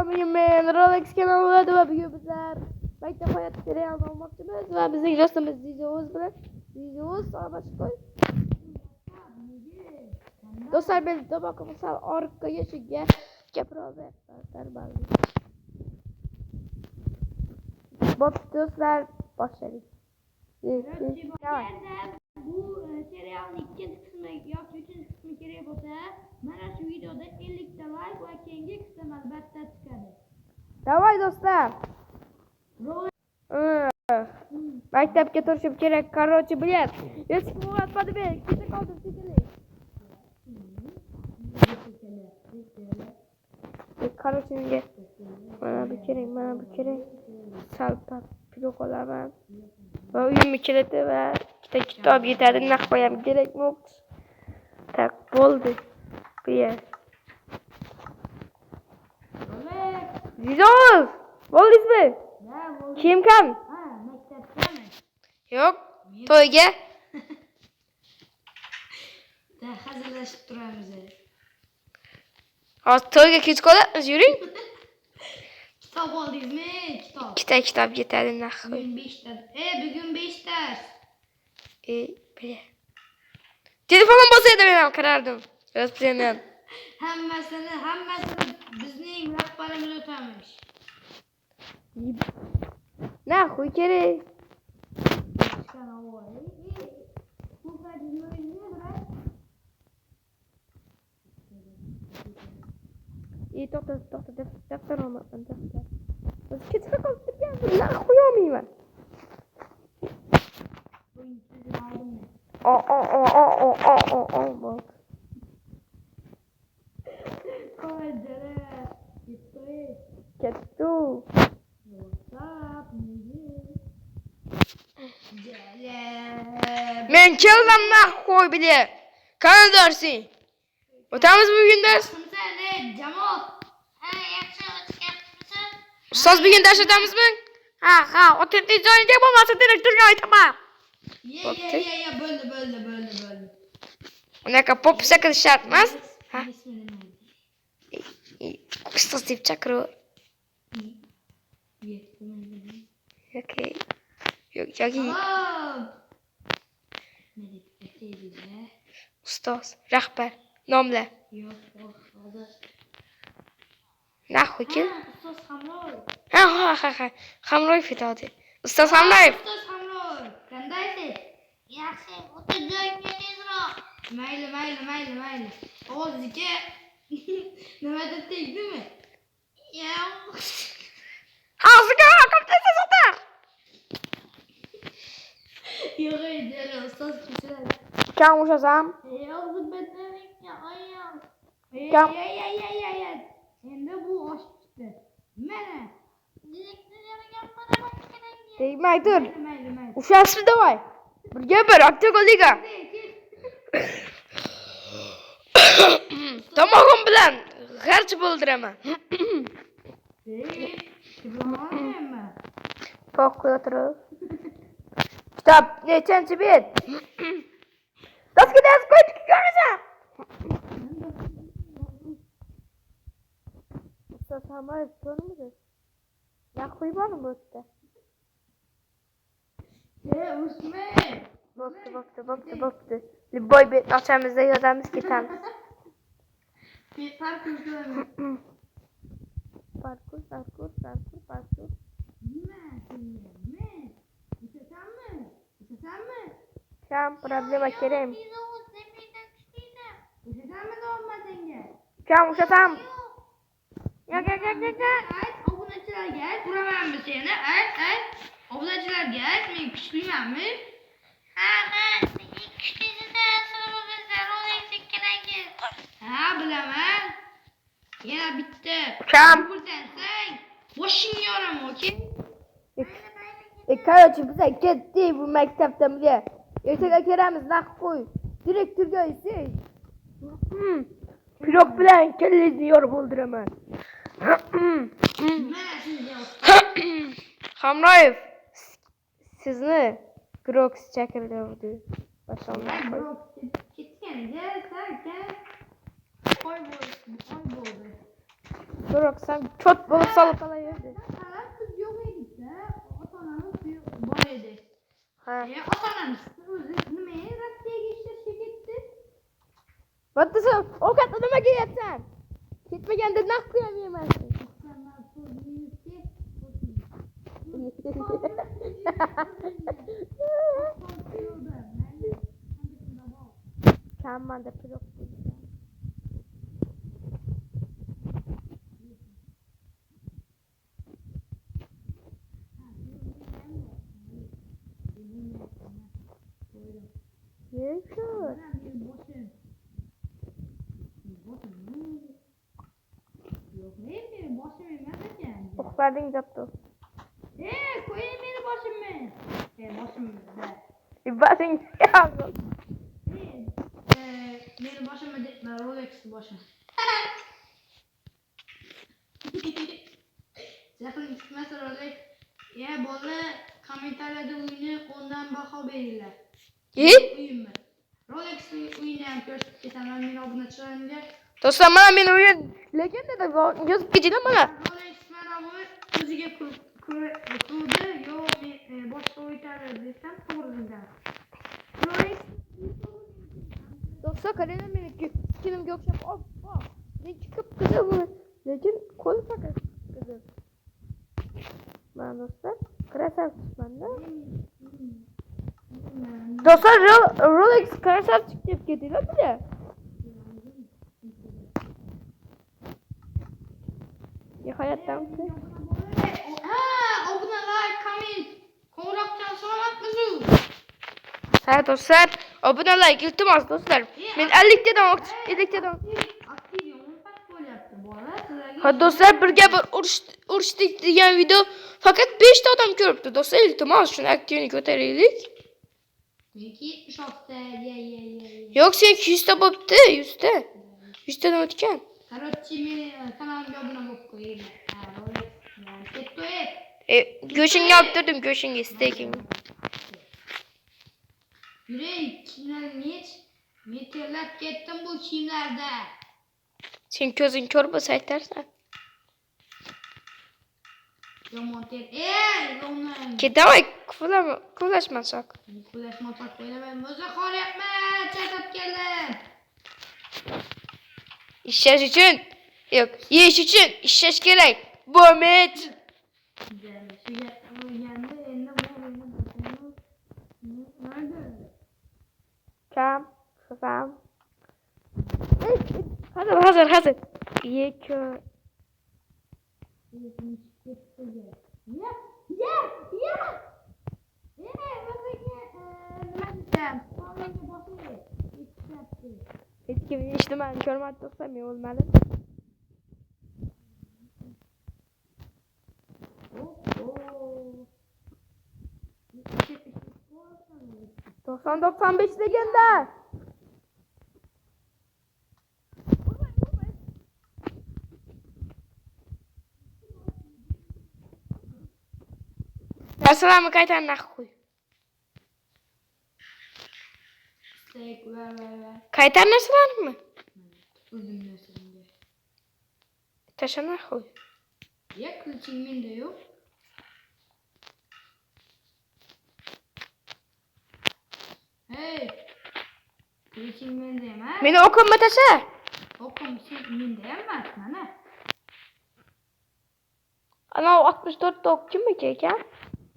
bugün ben Rolex kanalında ve bugün bizler Maktab hayat seriyalını almakçımız ve bizim dostumuz Zizoğuz bilen Zizoğuz sana başka koy. Dostlar ben de bakın arka yaşıya gapiroldi. Bak dostlar başlayalım. Bu serialın ikinci kısmı yoki üçüncü kısmı kerak bo'lsa, mana shu videoda 50 ta like va keyingi qism albatta chiqadi. Давай dostlar. Maktabga turishim kerak. Короче, блядь. Hech kim o'rgatmadi men. Keta qoldim shekilli. Короче, menga mana bu kerak. Salpa pilok olaman. Va uyimni kiliti va ikkita kitob yetadi. Nahvoy ham kerakmi? Tak bo'ldi. Bu yer. Zizoz! Bo'ldingizmi? Kim kam? Ha, maktabdami? Yo'q, to'yga. Da hazırlashib turamiz. Hozir to'yga kech qolyapmiz, yuring. Kitob oldingizmi? Kitob. Ikkita kitob yetadi, nahvoy. Bugün 5 ders. Bugün 5 ders. Bil. Telefonum bo'lsaydi men ham kirardim. Rasmiyan. Hammasini bizning rahbarimiz o'tamiş. Nahvoy kerak. To'xta, daftar olmadim, daftar. Biz kechga qolib turganmiz, nahvoy olmayman. Bak. Kettu. Men keldim nahvoy bile. Qani dersin? O'tamiz bugun ders. Jamol. Yaxshi o'tganmisiz? Ustoz bugun dars o'tamizmi? Ha, o'tirdik joyingga bo'lmasa direktorga aytaman. Ye, bo'ldi. Unaqa popsa qilish shart emas. Ha. Ustoz deb chaqiraver. Okey. Yo'q. Ustoz, rahbar, nomla. Nahvoy kim? Ustoz Hamroy. Ha. Hamroyev aytadi. Ustoz Hamroyev. Ustoz Hamroy. Qandaysiz? Yaxshi, o'tir joyingga tezroq. Mayli. O'ziga nimadir tegdimi? Yo'q. Hozirga kompyuter sotar. Yo'q, ustoz kechiradi. Kam o'shasam? Yo'q, bednaringga oyoq. Kam. Endi bu oshib chiqdi. Mana. Direktorga gapiram kerak. Tegmay tur. Mayli. Ushasmi davay. Birga bir aktyor liga. Tomog'im bilan g'arch bo'ldiraman. Pok qo'ya turib. Kitob nechanchi bet? Doska ders qo'yib ko'rasan. Ustoz Hamroyev ko'rmidi? Nahvoy bormi bu yerda? Usmay. Bo'pti. Boy bet ochamiz-da yozamiz ketamiz. Parkur qilaman. Parkur. Nima? Utasanmi? Kam problema kerak. Utasanmi da'vomatingga? Kam ushatam. Yo'q. Ayt, obunachilarga ayt, uramanmi seni? Ayt. Obunachilarga ayt, men kuchlimanmi? Ha, kuchlisida bizda Rolex kerak. Ha, bilaman. Yana bitta. Kam. Burdansang, boshingni yoraman, okey? Короче, biz ketdik bu maktabdan bile. Ertaga kelamiz, nahvoy. Direktorga aytsak. Pilok bilan kellizni yorib o'ldiraman. Hamroyev sizni Grox chaqirdi. Boshonlar ketgan. Qo'y bo'ldi. Bıraksam çot bulup salıp alayırdı. Anan kız yok edik de. Atananın suyu var edik. Ha. Atananın özü nimeye Rossiya geçti gitti. Battısın o katlanıma giyetsen. Gitmegende nak kıyamayamazsın. Sen nasıl büyüttü? Tamam da pilot bulacağım. Yaşar. Oklardın yaptı. Koyayım beni başımı. Başımı be. İbasen yazdım. Benim başıma detme, Rolex'li başım. Zaten mesela Rolex, ya böyle komentarlarda oyunu ondan baha verirler. İyi. Oyun mu? Rolex'li oynayan göstersen beni abone çıkarınca. Dostlar bana bir oyun. Legende de bu yazıp geçelim bana. Rolex bana bu özüge kurdu. Yo, boşta oyunlar desem doğru bilmem. Rolex Dostlar kaleden beni kilim gökşap hoppa. Ne çıkıp kızıl mı? Lekin kolu fakat kızıl. Ben dostlar krasal bende. Dostlar Rolex krasal çıkıp gidiyor bile. Ya hayattan mı? Abone like, comment. Kovraktan sonra bakmıyorsun. Ha dostlar abone like iltimas dostlar. Ben 50'te de 50'te de. Aktif onu kaç gol yaptı bu arada? Ha dostlar bir uruş diyen video fakat 5 adam görüptü dostlar iltimas şunu aktifini götürelim. 76 ye. Yoksa 200'te babdı 100'te. 100'ten ötken. Karotçimi kanalımda abone olup koyayım. Göçün yaptırdım göçün istekim. Yürek kimler hiç meteorlar gittim bu kimlerde. Sen gözün kör basaytarsan. Monter onu. Gidemek kulaşmasak. Kulaşmasak böyle ben müzik öğretme çekip geldim. İşleş için. Yok iş için işleş gerek. Bu Ahmet. Tamam. Hazır. İyi kör. Hiç kimin işte ben kör madde olsam olmalı. Doksan 95 legenda. Selamı kaytan nahkuy. Kaytan nasıl mı? Taşa nahkuy. Ya kılıçımın da yok. Hey. Kılıçımın da yemez. Beni okuma taşa. Okum senin de yemez ne? Ana o 64'te okuyun mu çeken?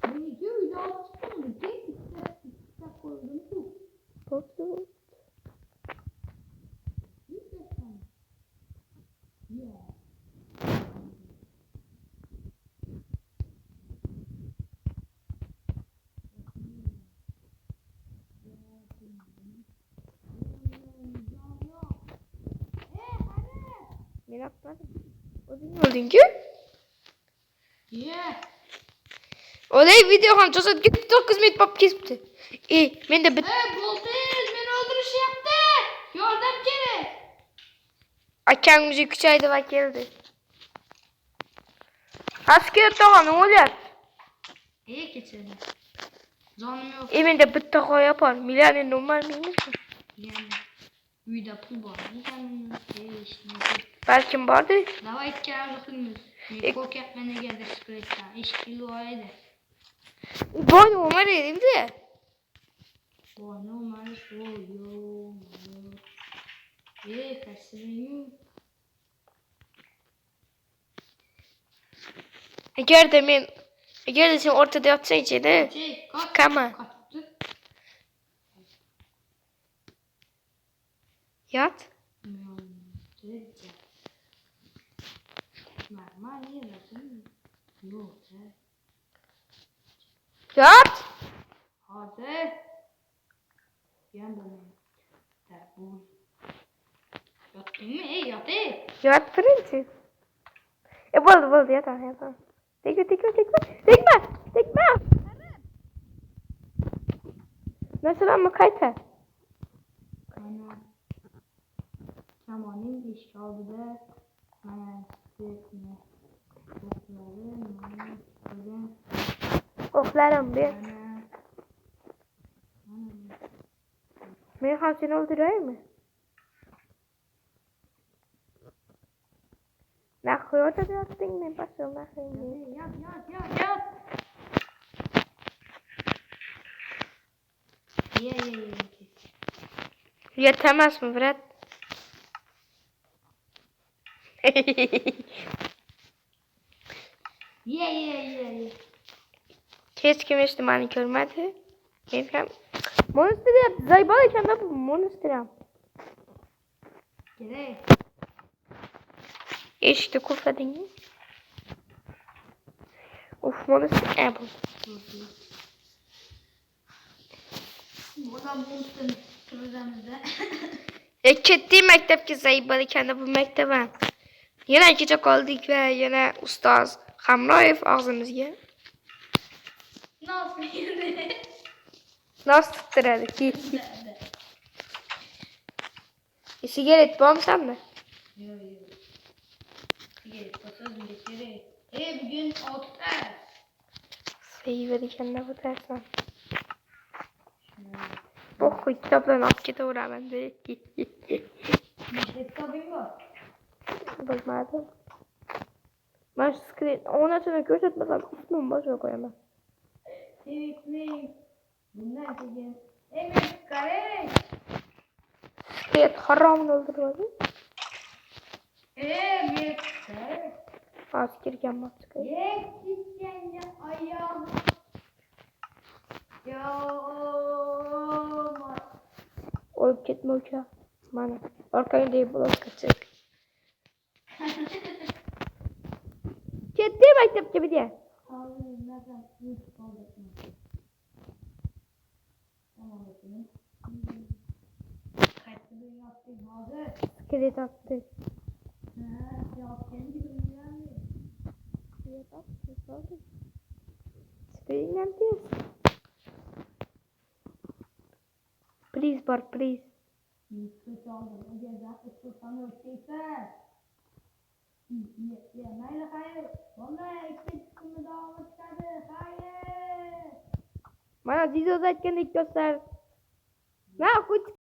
Beni diyor ya alıştım mı? İşte koydum bu. Korktum. Ben atmadım. O değil oldun ki? Yeah. Olay video ham çözüp gitti 9 minut pop kesipti. Ben de bit. Boltez beni öldürüş yaptı. Yardım gerek. Açan müzik küçüğüydü bak geldi. Asker daha ne oluyor? İyi geçelim. Canım yok. Ben de bit daha yapar. Milyarın normal miymiş? Yani. Uyda pul var. Neden? Belki vardı. Давай ikimiz okuyumuz. Ne korkak bana geldi sıkıntı. İşkili o ayda. Boynu Ömer elimde. Boynu Ömer soyuyor. Kaçırıyor. Eğer de sen ortada yatsaydın ne? Kaç. Kama. Kaçtı. Yat. Normal yazın. Yok. Yat. Hazır. Gel bunu. Bu. Yattın mı? Yat. Yat prensi. Buldu yat yat. Tekme. Mesela mı kayta? Bana zamanın işgalde bana sürekli Oklarım bir. Beni hazine öldürüyor mu? Ne koyuyor da yattın mı? Başım ne koyuyor? Yat. Ye. Yatamaz mı Fırat? Ye. Hiç kim ihtimali görmedi. Efendim. Monster yap. Zaybalayken de bu monster yap. Gerek. İşte kufadın. Of monster apple. Buradan buluştum programımızda. Kettiğim mektep ki zaybalayken de bu mektebe. Yine gece kaldık ve yine ustaz Hamraev ağzımızga. Nasıl yürü? Nasıl tutturardık? Sigaret boğmsan mı? Yok. Gerek. Basarız geçeri. Bugün 6'da. Sayı verirken ne batarsan. Oh kitaplarını at git uğra ben de. Kitabım var. Bakmadım. Ben şu screen ona sonra göz etmesem üstüne başa koyamam. Evet ne? Bunlar diyeceğim. Evet kare. Screen haramını öldürmedi. Evet kare. Askerken bak çıkıyor. Yektikten ya ayağım. Ya. Olup gitme uçağı. Bana. Arkayı değil bulan kaçacak. Gitti mektep gibi diye. Abi nereden üç kaldık mı? Tamam bakayım. Kaçtı bir yaptım hazır. Screen attı. Ya kendi bilgilerim mi? Screen attı. Screen attı. Please bar please. Kötü aldım. O ceza ısırsan ölçeyse. Neyle hayır. Vallahi iki kısmı daha çıkardı. Hayır. Bana dizi uzatken ilk göster. Ne yapıyorsun?